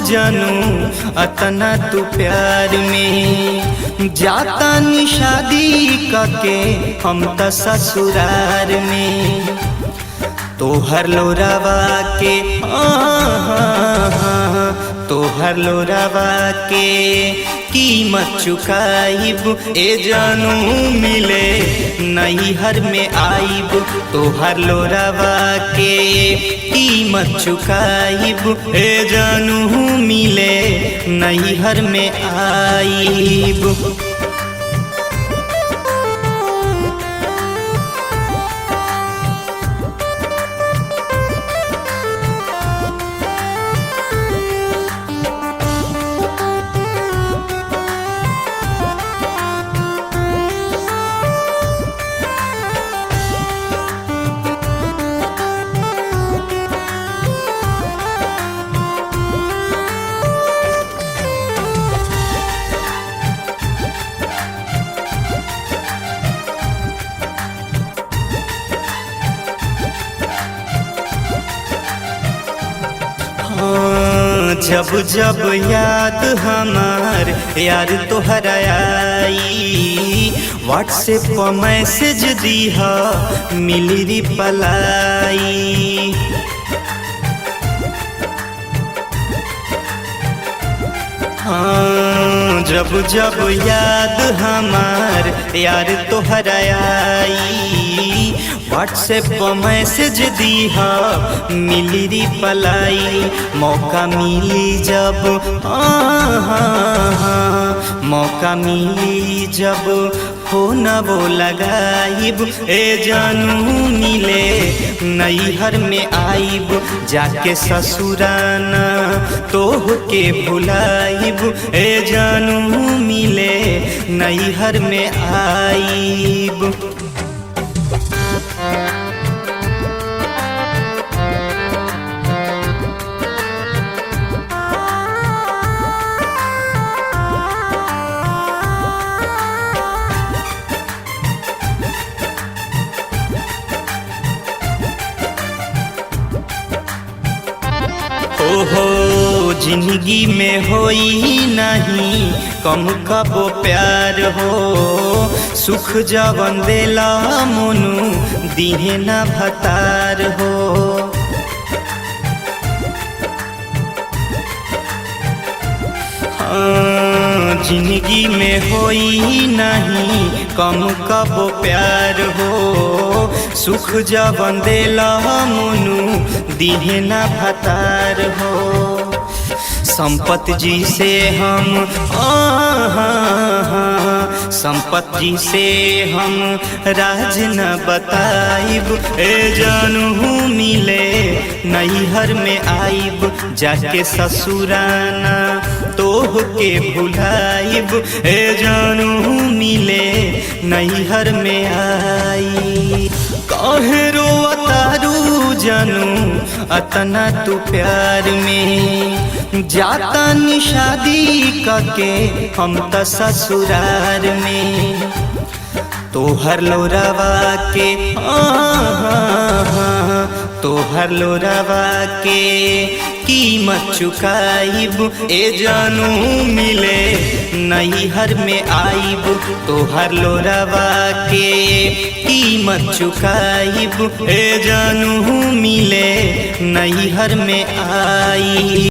जानू अतना तू प्यार में जाता नी शादी करके हम त ससुरार में तोहर लोरावा के तोहर लोरावा के कीमत चुकाइब ए जानू मिले नैहर में आइब तोहर लोरावा के कीमत चुकाइब ए जानू मिले नैहर में आइब। जब जब याद हमार यार तोहरा आई व्हाट्सएप पर मैसेज दीहा मिली रिप्लाई जब जब याद हमार यार तोहरा आई व्हाट्सएप पर मैसेज दीहा मिली रिप्लाई मौका मिली जब मौका मिली जब फोन वो लगाइब ए जानू मिले नैहर में आइब जाके ससुराना तोह के भुलाइब ए जानू मिले नैहर में आइब। ओहो जिंदगी में होई नहीं कम कबो प्यार हो सुख जवन देला मोनू दिहे ना भतार हो जिंदगी में होई नहीं कम कबो प्यार हो सुख जवन देला मोनू दिहे ना भतार हो संपत जी से हम संपत जी से हम राज न बताइब ए जानू मिले नैहर में आइब जाके ससुराना तोह के भुलाइब ए जानू मिले नैहर में आई। काहे रोवतारू जानू अतना तू प्यार में जाता नी शादी करके हम त ससुरार में तोहर लोरावा के तोहर लोरावा के कीमत चुकाइब ए जानू मिले नैहर में आइब तोहर लोरावा के कीमत चुकाइब ए जानू मिले नैहर में आई।